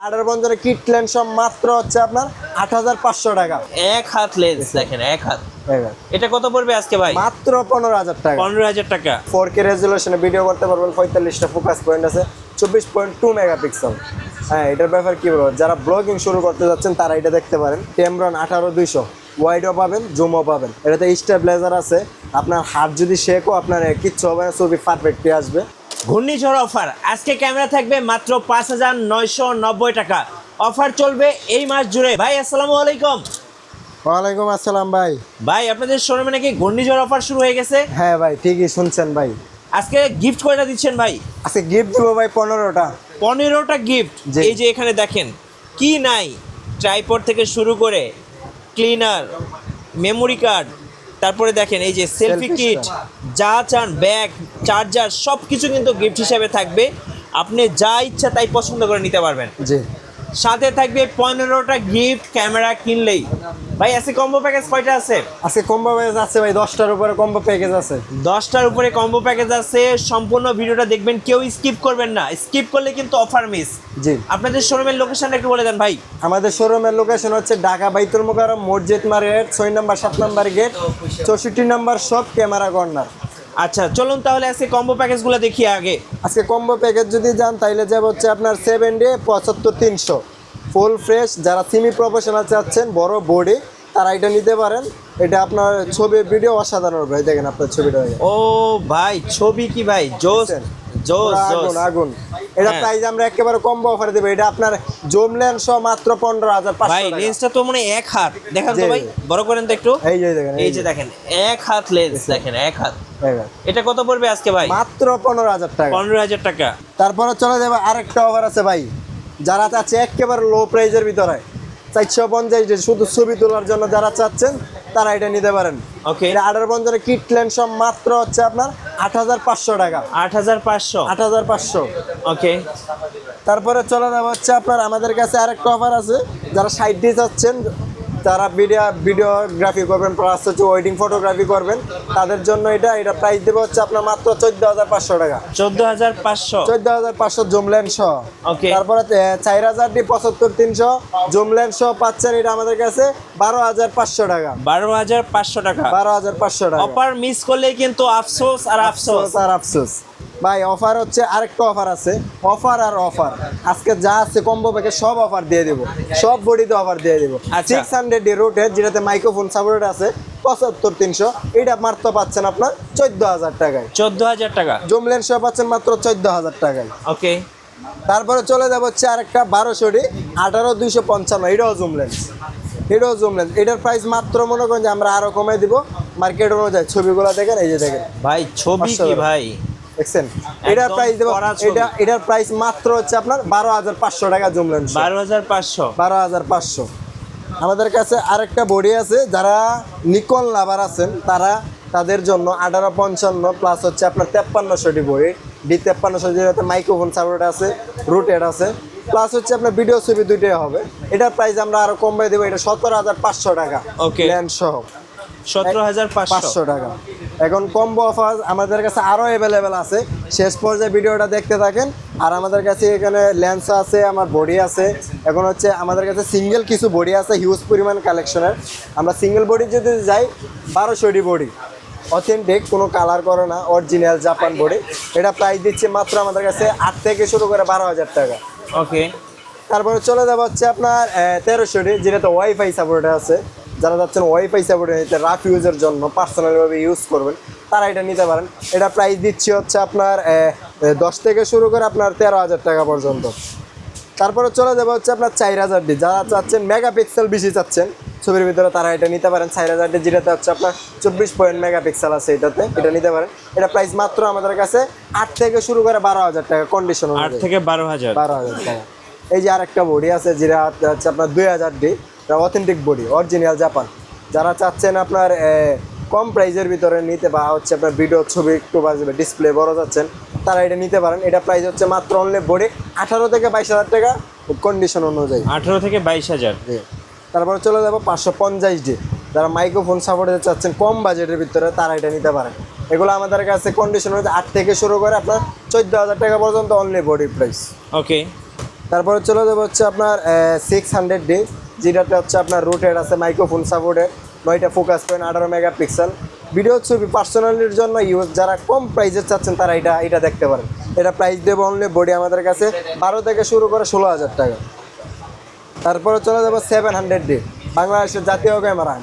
আডার বঞ্জরে kit lens সব মাত্র হচ্ছে আপনার ৮৫০০ টাকা। এক হাত লেন্স দেখেন, এক হাত। এটা কত পড়বে আজকে ভাই? মাত্র ১৫,০০০ টাকা। ১৫,০০০ টাকা। 4K রেজুলেশনে ভিডিও করতে পারবেন, ৪৫টা ফোকাস পয়েন্ট আছে, ২৪.২ মেগাপিক্সেল। হ্যাঁ, এটার ব্যাপার কি বলবো, যারা ব্লগিং শুরু করতে যাচ্ছেন তারা এটা দেখতে পারেন। টেমরন ১৮-২০০, ওয়াইডও পাবেন, জুমও পাবেন। এটাতে স্টেবিলাইজার আছে, আপনার হাত যদি শেকও আপনার কিচ্ছু হবে না, ছবি পারফেক্টলি আসবে। ঘূর্ণিঝড় অফার, আজকে ক্যামেরা থাকবে মাত্র ৫,৯৯০ টাকা। অফার চলবে এই মাস জুড়ে। ভাই আসসালামু আলাইকুম। ওয়ালাইকুম আসসালাম ভাই। ভাই আপনাদের শোরুমে নাকি ঘূর্ণিঝড় অফার শুরু হয়ে গেছে? হ্যাঁ ভাই, ঠিকই শুনছেন ভাই। আজকে গিফট কয়টা দিচ্ছেন ভাই? আজকে গিফট দিব ভাই ১৫টা। ১৫টা গিফট। জি। এই যে এখানে দেখেন কি নাই, ট্রাইপড থেকে শুরু করে ক্লিনার, মেমোরি কার্ড, তারপরে দেখেন এই যে সেলফি Selfie কিট, stand। যা চান, ব্যাগ, চার্জার, সব কিছু কিন্তু গিফট হিসেবে থাকবে। আপনি যা ইচ্ছা তাই পছন্দ করে নিতে পারবেন। জি। সাথে থাকবে 15টা গিফট ক্যামেরা কিনলেই। ভাই আজকে কম্বো প্যাকেজ কয়টা আছে? আজকে কম্বো প্যাকেজ আছে ভাই, 10টার উপরে কম্বো প্যাকেজ আছে। 10টার উপরে কম্বো প্যাকেজ আছে। সম্পূর্ণ ভিডিওটা দেখবেন, কেউ স্কিপ করবেন না। স্কিপ করলে কিন্তু অফার মিস। জি। আপনাদের শোরুমের লোকেশনটা একটু বলে দেন ভাই। আমাদের শোরুমের লোকেশন হচ্ছে ঢাকা বাইতুল মোকাররম মসজিদ মার্কেট, 6 নম্বর 7 নম্বর গেট, 64 নম্বর শপ, ক্যামেরা কর্নার। আচ্ছা চলুন তাহলে আজকে কম্বো প্যাকেজগুলো দেখি আগে। আজকে কম্বো প্যাকেজ যদি যান তাইলে যাব হচ্ছে আপনার 7 ডে ৭৫-৩০০ ফুল ফ্রেশ। যারা সেমি প্রফেশনাল চাচ্ছেন বড় বডি, তারা এটা নিতে পারেন। এটা আপনার ছবি ভিডিও অসাধারণ ভাই, দেখেন আপনার ছবিটা। ও ভাই ছবি কি ভাই, জোস জোস জোস। আগুন আগুন। এটা হ্যাঁ। প্রাইস আমরা একেবারে কম্বো অফারে দেব। এটা আপনার জুম লেন্স সহ মাত্র ১৫,৫০০ ভাই টাকা। লেন্সটা তো মানে এক হাত, দেখান তো জি, ভাই, জি। বড় করেন তো একটু। এই যে দেখেন, এই যে দেখেন এক হাত লেন্স, দেখেন এক হাত। দেখেন। এটা কত পড়বে আজকে ভাই? মাত্র ১৫,০০০ টাকা। ১৫,০০০ টাকা। তারপরে চলে যাবে আরেকটা অফার আছে ভাই, যারা চাচ্ছে একেবারে লো প্রাইজের ভিতরে ৪৫০ শুধু ছবি তোলার জন্য যারা চাচ্ছেন তারা এটা নিতে পারেন। ওকে। এটা আডার বঞ্জরে কিট লেন্স সব মাত্র হচ্ছে আপনার ৮৫০০ টাকা। ৮৫০০। ৮৫০০। ওকে। তারপরে চলে যাবে হচ্ছে আপনার আমাদের কাছে আরেকটা অফার আছে, যারা ৬০ চাচ্ছেন, যারা ভিডিওগ্রাফি করবেন প্লাস হচ্ছে ওয়েডিং ফটোগ্রাফি করবেন, তাদের জন্য এটা প্রাইস দেবে হচ্ছে আপনার মাত্র ১৪,৫০০ টাকা। ১৪,৫০০। ১৪,৫০০ জুম লেন্স সহ। ওকে। তারপরে ৪,০০০ ৭৫-৩০০ জুম লেন্স সহ পাচ্ছেন এটা আমাদের কাছে ১২,৫০০ টাকা। ১২,৫০০ টাকা। ১২,৫০০ টাকা। অফার মিস করলেই কিন্তু আফসোস আর আফসোস। আর আফসোস ভাই। অফার হচ্ছে আরেকটা অফার আছে, অফার আর অফার। আজকে যা আছে কম্বো প্যাকেজ সব অফার দিয়ে দেবো, সব বডিতে অফার দিয়ে দেবো। আচ্ছা। 600 রোটের যেটাতে মাইক্রোফোন সাপোর্ট আছে ৭৫-৩০০, এটা মাত্র পাচ্ছেন আপনার ১৪,০০০ টাকায়। ১৪,০০০ টাকা। জুম লেন্স সহ পাচ্ছেন মাত্র ১৪,০০০ টাকায়। ওকে। তারপরে চলে যাবো হচ্ছে আরেকটা ১২০০ ১৮,২৫৫, এটাও জুম লেন্স। এটার প্রাইস মাত্র মনে করেন যে আমরা আরো কমাই দিব মার্কেট অনুযায়ী। ছবিগুলো দেখেন, এই যে দেখেন ভাই ছবি কি ভাই, দেখছেন। এটার প্রাইস দেবো, কড়া ছবি। এটার প্রাইস মাত্র হচ্ছে আপনার ১২,৫০০ টাকা জুম লেন্স। ১২,৫০০। ১২,৫০০। আমাদের কাছে আরেকটা বডি আছে, যারা নিকন লাভার আছেন তাদের জন্য ১৮৫৫ প্লাস হচ্ছে আপনার ৫৩০০ বডি, D5300, যেটাতে মাইক্রোফোন সাপোর্ট আছে, রুটেড আছে, প্লাস হচ্ছে আপনার ভিডিও ছবি দুইটাই হবে। এটার প্রাইস আমরা আরো কমাই দেবো, এটা ১৭,৫০০ টাকা। ওকে। লেন্স সহ ১৭,৫০০ টাকা। এখন কম্বো অফার আমাদের কাছে আরো অ্যাভেলেবেল আছে, শেষ পর্যায়ে ভিডিওটা দেখতে থাকেন। আর আমাদের কাছে এখানে লেন্স আছে, আমার বডি আছে। এখন হচ্ছে আমাদের কাছে সিঙ্গেল কিছু বডি আছে, হিউজ পরিমাণ কালেকশনের। আমরা সিঙ্গেল বডি যদি যাই ১২০০ বডি, অথেন্টিক, কোনো কালার করে না, অরিজিনাল জাপান বডি। এটা প্রাইস দিচ্ছে মাত্র আমাদের কাছে ৮ থেকে শুরু করে ১২,০০০ টাকা। ওকে। তারপরে চলে যাবো হচ্ছে আপনার ১৩০০, যেটাতে ওয়াইফাই সাপোর্ট আছে। যারা যাচ্ছেন ওয়াইফাই সাপোর্ট নিতে, রাফ ইউজের জন্য পার্সোনালিভাবে ইউজ করবেন, তারা এটা নিতে পারেন। এটা প্রাইস দিচ্ছি হচ্ছে আপনার ১০ থেকে শুরু করে আপনার ১৩,০০০ টাকা পর্যন্ত। তারপরে চলে যাবো হচ্ছে আপনার ৪,০০০, যারা চাচ্ছেন মেগাপিক্সেল বেশি চাচ্ছেন ছবির ভিতরে, তারা এটা নিতে পারেন। ৪,০০০, যেটাতে হচ্ছে আপনার ২৪ মেগাপিক্সেল আছে, এটা নিতে পারেন। এটা প্রাইস মাত্র আমাদের কাছে ৮ থেকে শুরু করে ১২,০০০ টাকা কন্ডিশন। ৮ থেকে ১২,০০০। ১২,০০০ টাকা। এই যে আরেকটা বডি আছে, যেটা হচ্ছে আপনার ২,০০০, অথেন্টিক বডি, অরিজিনাল জাপান। যারা চাচ্ছেন আপনার কম প্রাইজের ভিতরে নিতে, বা হচ্ছে আপনার ভিডিও ছবি একটু বাজবে, ডিসপ্লে বড় যাচ্ছেন, তারা এটা নিতে পারেন। এটা প্রাইস হচ্ছে মাত্র অনলি বডি ১৮ থেকে ২২,০০০ টাকা কন্ডিশন অনুযায়ী। ১৮ থেকে ২২,০০০। তারপরে চলে যাবো ৫৫০, যারা মাইক্রোফোন সাপোর্ট চাচ্ছেন কম বাজেটের ভিতরে, তারা এটা নিতে পারেন। এগুলো আমাদের কাছে কন্ডিশন অনুযায়ী ৮ থেকে শুরু করে আপনার ১৪,০০০ টাকা পর্যন্ত অনলি বডি প্রাইস। ওকে। তারপরে চলে যাবে হচ্ছে আপনার 600D, যেটাতে হচ্ছে আপনার রুটেড আছে, মাইক্রোফোন সাপোর্টেড, 9টা ফোকাস পয়েন্ট, 18 মেগাপিক্সেল। ভিডিও ছবি পার্সোনালির জন্য ইউজ, যারা কম প্রাইসে চাচ্ছেন তারা এটা দেখতে পারেন। এটা প্রাইস দেবো অনলি বডি আমাদের কাছে 12 থেকে শুরু করে 16,000 টাকা। তারপরে চলে যাবো 700D, বাংলাদেশের জাতীয় ক্যামেরা।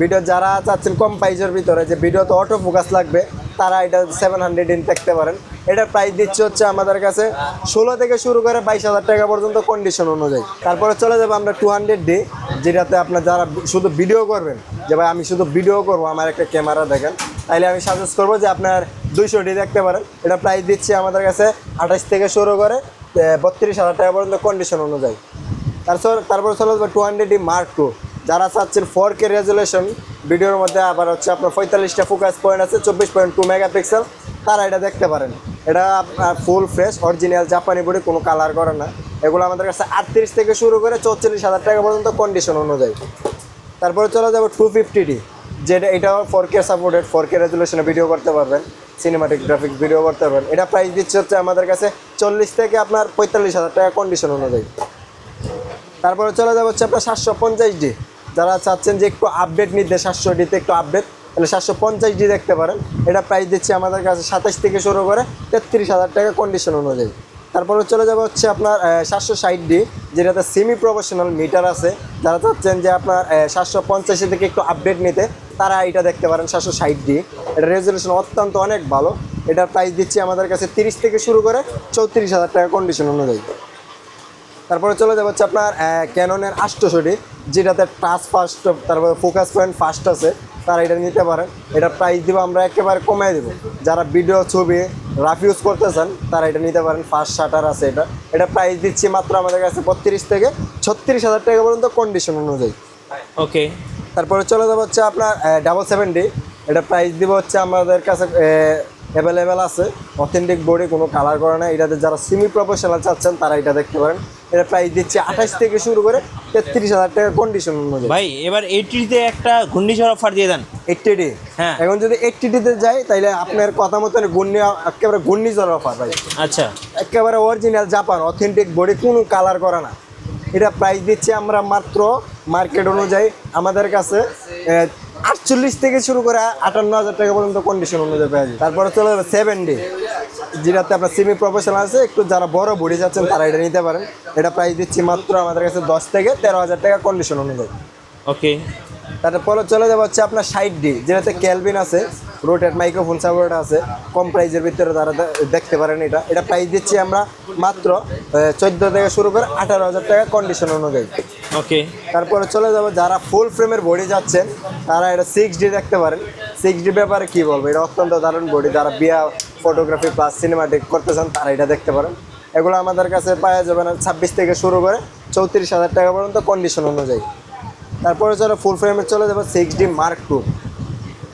ভিডিও যারা চাচ্ছেন কম প্রাইসের ভিতরে যে ভিডিওতে অটো ফোকাস লাগবে, তারা এটা 700D দেখতে পারেন। এটার প্রাইস দিচ্ছে হচ্ছে আমাদের কাছে 16 থেকে শুরু করে 22,000 টাকা পর্যন্ত কন্ডিশন অনুযায়ী। তারপরে চলে যাবো আমরা 200D, যেটাতে আপনার যারা শুধু ভিডিও করবেন, যে ভাই আমি শুধু ভিডিও করবো, আমার একটা ক্যামেরা দেখেন, তাইলে আমি সাজেস্ট করবো যে আপনার 200D দেখতে পারেন। এটা প্রাইস দিচ্ছে আমাদের কাছে 28 থেকে শুরু করে 32,000 টাকা পর্যন্ত কন্ডিশন অনুযায়ী। তারপর চলে যাবে 200D Mark II, যারা চাচ্ছেন 4K রেজুলেশন ভিডিওর মধ্যে, আবার হচ্ছে আপনার 45টা ফোকাস পয়েন্ট আছে, 24.2 মেগাপিক্সেল, তারা এটা দেখতে পারেন। এটা আপনার ফুল ফ্রেশ অরিজিনাল জাপানি বডি, কোনো কালার করে না। এগুলো আমাদের কাছে 38 থেকে শুরু করে 44,000 টাকা পর্যন্ত কন্ডিশন অনুযায়ী। তারপরে চলে যাবে 250D, যেটা এটাও 4K সাপোর্টেড, 4K রেজুলেশনে ভিডিও করতে পারবেন, সিনেমাটিক গ্রাফিক্স ভিডিও করতে পারবেন। এটা প্রাইস দিচ্ছে হচ্ছে আমাদের কাছে 40 থেকে আপনার 45,000 টাকা কন্ডিশন অনুযায়ী। তারপরে চলে যাবে হচ্ছে আপনার 750D, যারা চাচ্ছেন যে একটু আপডেট নিতে, 700Dতে একটু আপডেট, তাহলে 750D দেখতে পারেন। এটা প্রাইস দিচ্ছে আমাদের কাছে 27 থেকে শুরু করে 33,000 টাকা কন্ডিশন অনুযায়ী। তারপরে চলে যাবে হচ্ছে আপনার 760D, যেটাতে সেমি প্রফেশনাল মিটার আছে। যারা চাচ্ছেন যে আপনার 750 থেকে একটু আপডেট নিতে, তারা এটা দেখতে পারেন 760D। এটা রেজলিউশন অত্যন্ত অনেক ভালো। এটার প্রাইস দিচ্ছে আমাদের কাছে 30 থেকে শুরু করে 34,000 টাকা কন্ডিশন অনুযায়ী। তারপরে চলে যাবে হচ্ছে আপনার ক্যাননের 800D, যেটাতে টাচ ফাস্ট, তারপরে ফোকাস পয়েন্ট ফাস্ট আছে, তারা এটা নিতে পারেন। এটা প্রাইস দিব আমরা একেবারে কমিয়ে দেবো। যারা ভিডিও ছবি রাফ ইউজ করতে চান, তারা এটা নিতে পারেন। ফাস্ট শাটার আছে এটা প্রাইস দিচ্ছি মাত্র আমাদের কাছে 32 থেকে 36,000 টাকা পর্যন্ত কন্ডিশন অনুযায়ী। ওকে। তারপরে চলে যাবে হচ্ছে আপনার 777D, এটা প্রাইস দিব হচ্ছে আমাদের কাছে অ্যাভেলেবেল আছে, অথেন্টিক বডি, কোনো কালার করে না। এটাতে যারা সেমি প্রফেশনাল চাচ্ছেন, তারা এটা দেখতে পারেন। এটা প্রাইস দিচ্ছে 28 থেকে শুরু করে 33,000 টাকা কন্ডিশন অনুযায়ী। ভাই এবার 80তে একটা ঘূর্ণিঝড় অফার দিয়ে দেন। 80D, হ্যাঁ। এখন যদি 80Dতে যাই, তাহলে আপনার কথা মতন একেবারে ঘূর্ণিঝড় অফার ভাই। আচ্ছা। একেবারে অরিজিনাল জাপান অথেন্টিক বডি, কোনো কালার করে না। এটা প্রাইস দিচ্ছে আমরা মাত্র মার্কেট অনুযায়ী আমাদের কাছে 48 থেকে শুরু করে 58,000 টাকা পর্যন্ত কন্ডিশন অনুযায়ী পেয়ে যায়। তারপরে চলে যাবে 7D, যেটাতে আপনার সেমি প্রফেশনাল আছে, একটু যারা বড় বডি যাচ্ছেন তারা এটা নিতে পারেন। এটা প্রাইস দিচ্ছি মাত্র আমাদের কাছে 10 থেকে 13,000 টাকা কন্ডিশন অনুযায়ী। ওকে। তারপরে চলে যাবে হচ্ছে আপনার 60D, যেটাতে ক্যালভিন আছে, রোটেড মাইক্রোফোন সাপোর্ট আছে, কম প্রাইসের ভিতরে তারা দেখতে পারেন। এটা প্রাইস দিচ্ছি আমরা মাত্র 14 থেকে শুরু করে 18,000 টাকা কন্ডিশন অনুযায়ী। ওকে। তারপরে চলে যাবো যারা ফুল ফ্রেমের বডি যাচ্ছেন, তারা এটা 6D দেখতে পারেন। 6D ব্যাপারে কী বলবো, এটা অত্যন্ত দারুণ বডি। যারা বিয়া, ফটোগ্রাফি প্লাস সিনেমাটিক করতে চান, তারা এটা দেখতে পারেন। এগুলো আমাদের কাছে পাওয়া যাবে না 26 থেকে শুরু করে 34,000 টাকা পর্যন্ত কন্ডিশন অনুযায়ী। তারপরে যারা ফুল ফ্রেমে চলে যাবে 6D Mark II,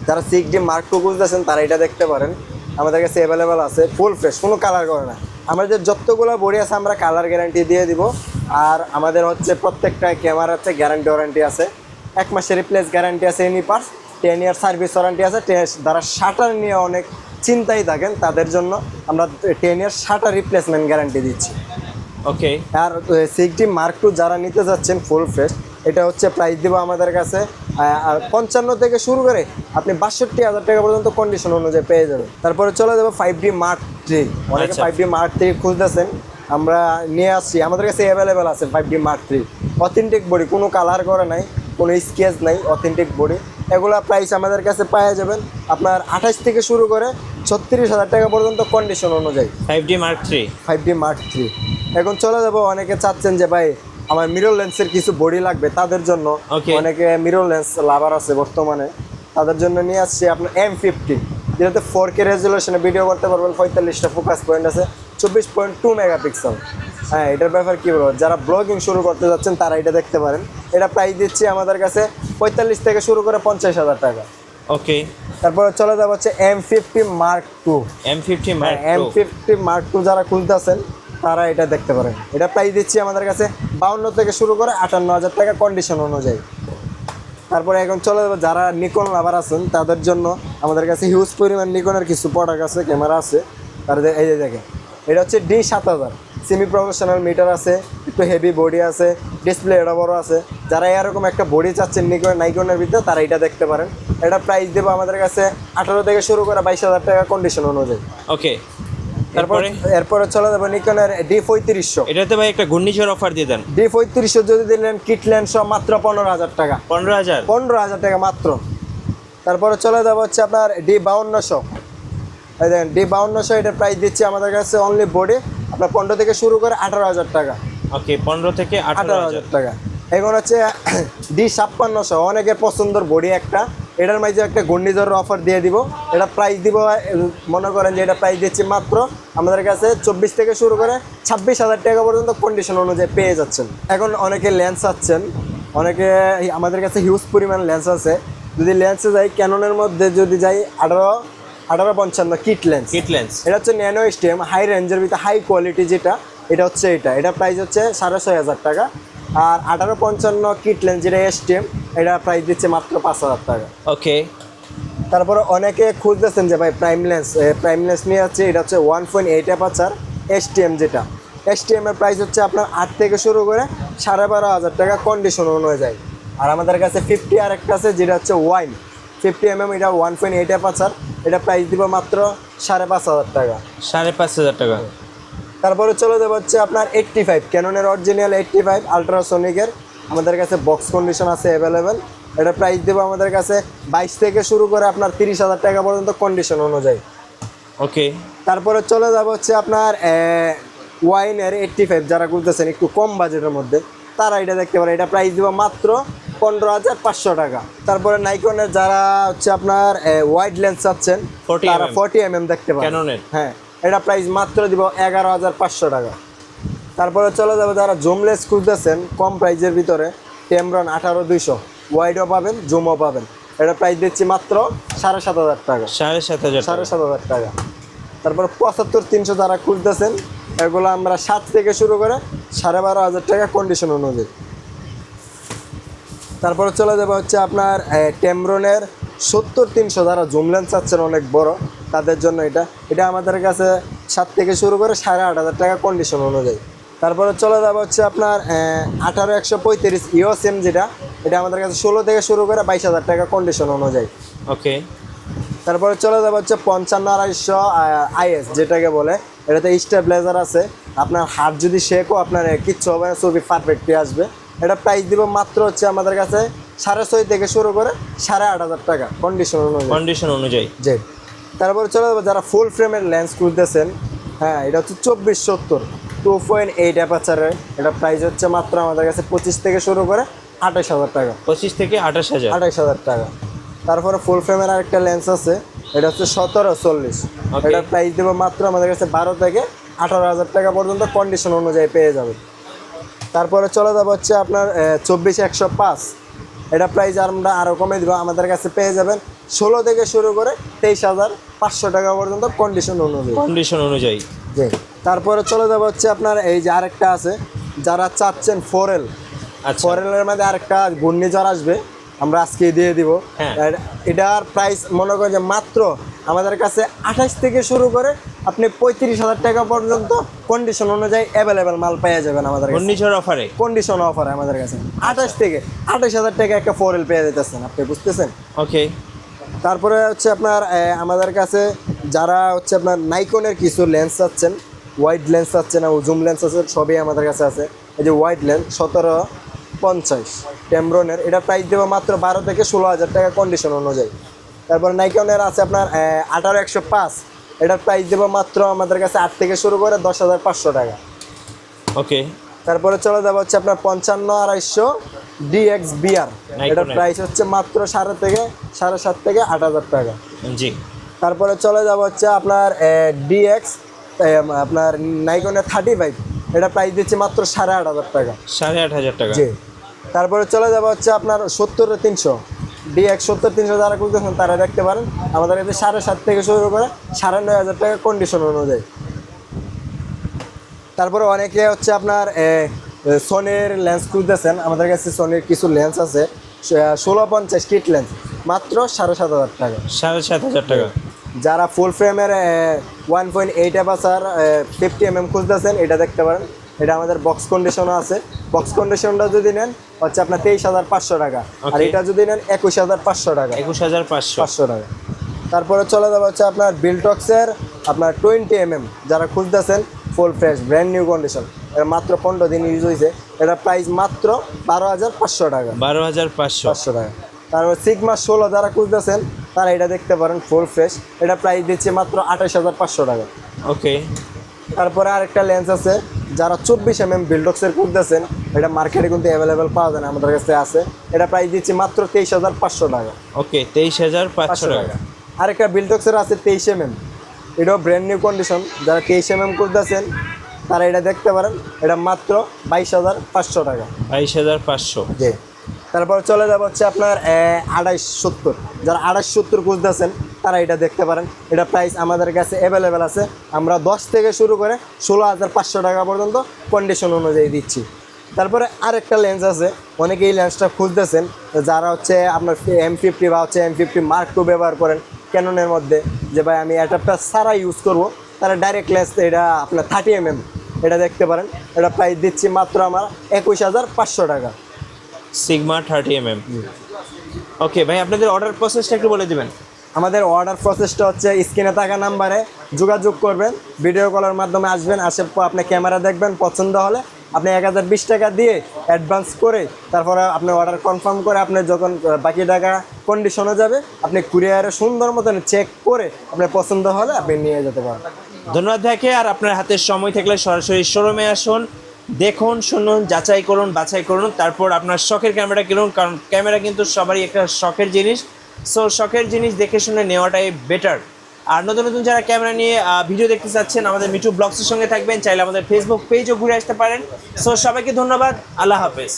যারা 6D Mark II বুঝতেছেন, তারা এটা দেখতে পারেন। আমাদের কাছে অ্যাভেলেবেল আছে, ফুল ফ্রেশ, কোনো কালার করে না। আমাদের যতগুলো বডি আছে আমরা কালার গ্যারান্টি দিয়ে দিব। আর আমাদের হচ্ছে প্রত্যেকটা ক্যামেরাতে গ্যারান্টি ওয়ারেন্টি আছে, 1 মাসের রিপ্লেস গ্যারান্টি আছে any parts, 10 year service warranty আছে। যারা শাটার নিয়ে অনেক চিন্তায় থাকেন, তাদের জন্য আমরা 10 ইয়ার শাটার রিপ্লেসমেন্ট গ্যারান্টি দিচ্ছি। ওকে। আর 6D Mark II যারা নিতে যাচ্ছেন ফুল ফ্রেশ, এটা হচ্ছে প্রাইস দিব আমাদের কাছে 55 থেকে শুরু করে আপনি 62,000 টাকা পর্যন্ত কন্ডিশন অনুযায়ী পেয়ে যাবেন। তারপরে চলে যাবে 5D Mark III, অনেকে 5D Mark III খুঁজতেছেন, আমরা নিয়ে আসছি। আমাদের কাছে অ্যাভেলেবেল আছে 5D Mark III, authentic body, কোনো কালার করে নাই, কোনো স্কেচ নাই, অথেন্টিক বডি। এগুলা প্রাইস আমাদের কাছে পাওয়া যাবেন আপনার 28 থেকে শুরু করে 36,000 টাকা পর্যন্ত কন্ডিশন অনুযায়ী। 5D Mark III। 5D Mark III। এখন চলে যাবো, অনেকে চাচ্ছেন যে ভাই আমার মিরর লেন্সের কিছু বডি লাগবে, তাদের জন্য। অনেকে মিরর লেন্স লাভার আছে বর্তমানে, তাদের জন্য নিয়ে আসছি আপনার M50, যেটাতে 4K রেজুলেশনে ভিডিও করতে পারবেন, 45টা ফোকাস পয়েন্ট আছে, 24.2 মেগাপিক্সেল। হ্যাঁ, এটার ব্যাপার কী বলবো, যারা ব্লগিং শুরু করতে যাচ্ছেন তারা এটা দেখতে পারেন। এটা প্রাইস দিচ্ছি আমাদের কাছে 45 থেকে শুরু করে 50,000 টাকা। ওকে। তারপরে চলে যাবো হচ্ছে M50 Mark II। M50 Mark II। M50 Mark II যারা খুলতেছেন, তারা এটা দেখতে পারেন। এটা প্রাইস দিচ্ছি আমাদের কাছে 52 থেকে শুরু করে 58,000 টাকা কন্ডিশন অনুযায়ী। তারপরে এখন চলে যাবো যারা নিকন লাভার আছেন, তাদের জন্য আমাদের কাছে হিউজ পরিমাণ নিকনের কিছু প্রোডাক্ট আছে, ক্যামেরা আছে। তাদের এই যে দেখেন, এটা হচ্ছে D7000, সেমি প্রফেশনাল মিটার আছে, একটু হেভি বডি আছে, ডিসপ্লে এটা বড় আছে। যারা এরকম একটা বডি চাচ্ছেন নাইকনের ভিতরে তারা এটা দেখতে পারেন। এটা প্রাইস দেবো আমাদের কাছে 18 থেকে শুরু করে 22,000 টাকা কন্ডিশন অনুযায়ী। ওকে, তারপরে তারপরে এরপরে চলে যাবো নিকনের D3500। এটাতে ভাই একটা ঘূর্ণিঝড় অফার দিয়ে দেন। D3500 যদি দিলেন কিট ল্যান্ড সহ মাত্র 15,000 টাকা, 15,000। 15,000 টাকা মাত্র। তারপরে চলে যাবো হচ্ছে আপনার D5200। এই দেখেন D5200, এটার প্রাইস দিচ্ছি আমাদের কাছে অনলি বডি আপনার 15 থেকে শুরু করে 18,000 টাকা। ওকে, 15 থেকে 18,000 টাকা। এখন হচ্ছে D5600, অনেকের পছন্দের বডি একটা, এটার মাঝে একটা ঘূর্ণিঝড়ের অফার দিয়ে দিব। এটা প্রাইস দিব মনে করেন যে এটা প্রাইস দিচ্ছি মাত্র আমাদের কাছে 24 থেকে শুরু করে 26,000 টাকা পর্যন্ত কন্ডিশন অনুযায়ী পেয়ে যাচ্ছেন। এখন অনেকে লেন্স চাচ্ছেন, অনেকে আমাদের কাছে হিউজ পরিমাণ লেন্স আছে। যদি লেন্সে যাই ক্যাননের মধ্যে যদি যাই 1855 কিট লেন্স। এটা হচ্ছে ন্যানো স্টেম হাই রেঞ্জের ভিতরে হাই কোয়ালিটি যেটা, এটা হচ্ছে এটা প্রাইস হচ্ছে 6,500 টাকা। আর 1855 কিট লেন্স যেটা এসটিএম, এটা প্রাইস দিচ্ছে মাত্র 5,000 টাকা। ওকে, তারপরে অনেকে খুঁজতেছেন যে ভাই প্রাইম লেন্স নিয়ে যাচ্ছে, এটা হচ্ছে 1.8 অ্যাপারচার এসটিএম যেটা। এসটিএম এর প্রাইস হচ্ছে আপনার 8 থেকে শুরু করে 12,500 টাকা কন্ডিশন অনুযায়ী। আর আমাদের কাছে 50 আর একটা আছে যেটা হচ্ছে 50mm, এটা 1.8 অ্যাপারচার, এটা প্রাইস দিব মাত্র 5,500 টাকা। 5,500 টাকা। তারপরে চলে যাবো হচ্ছে আপনার 85 ক্যাননের অরিজিনাল 85 আলট্রাসোনিকের, আমাদের কাছে বক্স কন্ডিশন আছে অ্যাভেলেবেল। এটা প্রাইস দেবো আমাদের কাছে 22 থেকে শুরু করে আপনার 30,000 টাকা পর্যন্ত কন্ডিশন অনুযায়ী। ওকে, তারপরে চলে যাবো হচ্ছে আপনার ওয়াইনের 85, যারা খুঁজতেছেন একটু কম বাজেটের মধ্যে তারা এটা দেখতে পারে। এটা প্রাইস দেবো মাত্র 15,500 টাকা। তারপরে নাইকনের যারা হচ্ছে আপনার ওয়াইড লেন্স চাচ্ছেন 40 তারা mm 40mm দেখতে পারেন ক্যাননের। হ্যাঁ, এটা প্রাইস মাত্র দিব 11,500 টাকা। তারপরে চলে যাবে যারা জুম লেন্স খুঁজতেছেন কম প্রাইজের ভিতরে, টেমরন 18-200 ওয়াইডও পাবেন জুমও পাবেন, এটা প্রাইস দিচ্ছি মাত্র 7,500 টাকা। 7,500 টাকা। তারপর 75-300 যারা খুঁজতেছেন, এগুলো আমরা 7 থেকে শুরু করে 12,500 টাকা কন্ডিশন অনুযায়ী। তারপরে চলে যাবে হচ্ছে আপনার টেমরনের 70-300 যারা জুম লেন্স চাচ্ছেন অনেক বড়, তাদের জন্য এটা আমাদের কাছে 7 থেকে শুরু করে 8,500 টাকা কন্ডিশন অনুযায়ী। তারপরে চলে যাবে হচ্ছে আপনার 18-135 ইওসএম যেটা, এটা আমাদের কাছে 16 থেকে শুরু করে 22,000 টাকা কন্ডিশন অনুযায়ী। ওকে, তারপরে চলে যাবে হচ্ছে 55-250 আইএস যেটাকে বলে, এটাতে স্টেবিলাইজার আছে। আপনার হাত যদি শেকও আপনার কিচ্ছু হবে না, ছবি পারফেক্টলি আসবে। এটা প্রাইস দিব মাত্র হচ্ছে আমাদের কাছে 650 থেকে শুরু করে 8,500 টাকা কন্ডিশন অনুযায়ী। জি। তারপরে চলে যাবে যারা ফুল ফ্রেমের লেন্স খুঁজতেছেন, হ্যাঁ এটা হচ্ছে 24-70 2.8 অ্যাপারচারের, এটা প্রাইস হচ্ছে মাত্র আমাদের কাছে 25 থেকে শুরু করে 28,000 টাকা। 25 থেকে 28,000। 28,000 টাকা। তারপরে ফুল ফ্রেমের আরেকটা লেন্স আছে, এটা হচ্ছে 17-40, এটার প্রাইস দেবো মাত্র আমাদের কাছে 12 থেকে 18,000 টাকা পর্যন্ত কন্ডিশন অনুযায়ী পেয়ে যাবে। তারপরে চলে যাবো হচ্ছে আপনার 24-105, এটা প্রাইস আমরা আরও কমে দিব, আমাদের কাছে পেয়ে যাবেন 16 থেকে শুরু করে 23,500 টাকা পর্যন্ত কন্ডিশন অনুযায়ী। জি। তারপরে চলে যাবো হচ্ছে আপনার এই যে আরেকটা আছে, যারা চাচ্ছেন 4L, 4L-এর মধ্যে আরেকটা ঘূর্ণিঝড় আসবে, আমরা আজকে দিয়ে দিব। এটার প্রাইস মনে করেন যে মাত্র আমাদের কাছে 28 থেকে শুরু করে আপনি 35,000 টাকা পর্যন্ত কন্ডিশন অনুযায়ী অ্যাভেলেবেল মাল পেয়ে যাবেন আমাদের কাছে। কন্ডিশন অফারে আমাদের কাছে 28 থেকে 28,000 টাকা একটা 4L পেয়ে যেতেছেন, আপনি বুঝতেছেন? ওকে। তারপরে হচ্ছে আপনার আমাদের কাছে যারা হচ্ছে আপনার নাইকনের কিছু লেন্স চাচ্ছেন, ওয়াইড লেন্স চাচ্ছেন, জুম লেন্স আছে, সবই আমাদের কাছে আছে। এই যে ওয়াইড লেন্স 17-50 টেমরনের, এটা প্রাইস দেবো মাত্র 12 থেকে 16,000 টাকা কন্ডিশন অনুযায়ী। তারপর নাইকনের আছে আপনার 18-105, এটার প্রাইস দেবো মাত্র আমাদের কাছে 8 থেকে শুরু করে 10,500 টাকা। ওকে। তারপরে চলে যাবো হচ্ছে আপনার 55-250 DXBR, এটার প্রাইস হচ্ছে মাত্র 7,500 থেকে 8,000 টাকা। জি। তারপরে চলে যাবো হচ্ছে আপনার DX আপনার নাইকনের 35, এটা প্রাইস দিচ্ছে মাত্র 8,500 টাকা। 8,500 টাকা। জি। তারপরে চলে যাবো হচ্ছে আপনার 70-300 DX 70-300 যারা খুঁজতেছেন তারা দেখতে পারেন, আমাদের কাছে 7,500 থেকে শুরু করে 9,500 টাকা কন্ডিশন অনুযায়ী। তারপরে অনেকে হচ্ছে আপনার সোনির লেন্স খুঁজতেছেন, আমাদের কাছে সোনির কিছু লেন্স আছে 16-50 কিট লেন্স, মাত্র 7,500 টাকা। 7,500 টাকা। যারা ফুল ফ্রেমের 1.8 অ্যাপাচার 50 mm খুঁজতেছেন এটা দেখতে পারেন। এটা আমাদের বক্স কন্ডিশনও আছে। বক্স কন্ডিশনটা যদি নেন হচ্ছে আপনার 23,500 টাকা, আর Okay. এটা যদি নেন 21,500 টাকা, 21,500। 500 টাকা। তারপরে চলে যাবে হচ্ছে আপনার বিলটক্সের আপনার 20 mm যারা খুঁজতেছেন full fresh brand new condition, এটা মাত্র 15 দিন ইউজ হয়েছে, এটা প্রাইস মাত্র 12,500 টাকা, 12,500। 500 টাকা। তারপর সিগমা 16 যারা খুঁজতেছেন তারা এটা দেখতে পারেন ফুল ফ্রেশ, এটা প্রাইস দিচ্ছে মাত্র 28,500 টাকা। ওকে। তারপরে আরেকটা লেন্স আছে যারা 24 mm বিলডক্সের খুঁজতেছেন, এটা মার্কেটে কিন্তু অ্যাভেলেবেল পাওয়া যায় না, আমাদের কাছে আছে, এটা প্রাইস দিচ্ছি মাত্র 23,500 টাকা, ওকে, 23,500 টাকা। টাকা। আরেকটা বিলডক্সের আছে 23 mm, এটাও ব্র্যান্ড নিউ কন্ডিশন, যারা 23 mm খুঁজতেছেন তারা এটা দেখতে পারেন, এটা মাত্র 22,500 টাকা। 22,500। জি। তারপর চলে যাব হচ্ছে আপনার 2870, যারা 2870 খুঁজতেছেন তারা এটা দেখতে পারেন, এটা প্রাইস আমাদের কাছে অ্যাভেলেবেল আছে, আমরা 10 থেকে শুরু করে 16,500 টাকা পর্যন্ত কন্ডিশন অনুযায়ী দিচ্ছি। তারপরে আরেকটা লেন্স আছে, অনেকে এই লেন্সটা খুঁজতেছেন, যারা হচ্ছে আপনার M50 বা হচ্ছে M50 Mark II ব্যবহার করেন ক্যাননের মধ্যে, যে ভাই আমি অ্যাডাপ্টার ছাড়া ইউজ করব, তারা ডাইরেক্ট লেন্স এটা আপনার 30 mm এটা দেখতে পারেন, এটা প্রাইস দিচ্ছি মাত্র আমার 21,500 টাকা। Sigma 30 mm। ওকে ভাই, আপনাদের অর্ডার প্রসেসটা একটু বলে দিবেন। আমাদের অর্ডার প্রসেসটা হচ্ছে স্ক্রিনে থাকা নাম্বারে যোগাযোগ করবেন, ভিডিও কলের মাধ্যমে আসবেন, আসার পর আপনি ক্যামেরা দেখবেন, পছন্দ হলে আপনি 1,020 টাকা দিয়ে অ্যাডভান্স করে তারপরে আপনি অর্ডার কনফার্ম করে আপনি যখন বাকি টাকা কন্ডিশনে যাবে আপনি কুরিয়ারে সুন্দর মতন চেক করে আপনার পছন্দ হলে আপনি নিয়ে যেতে পারেন। ধন্যবাদ ভাইকে। আর আপনার হাতে সময় থাকলে সরাসরি শোরুমে আসুন, দেখুন, শুনুন, যাচাই করুন, বাছাই করুন, তারপর আপনার শখের ক্যামেরা কিনুন, কারণ ক্যামেরা কিন্তু সবারই একটা শখের জিনিস। সো শখের জিনিস দেখে শুনে নেওয়াটাই বেটার। আর নতুন নতুন যারা ক্যামেরা নিয়ে ভিডিও দেখতে চাচ্ছেন আমাদের মিঠু ব্লগসের সঙ্গে থাকবেন, চাইলে আমাদের ফেসবুক পেজও ঘুরে আসতে পারেন। সো সবাইকে ধন্যবাদ, আল্লাহ হাফেজ।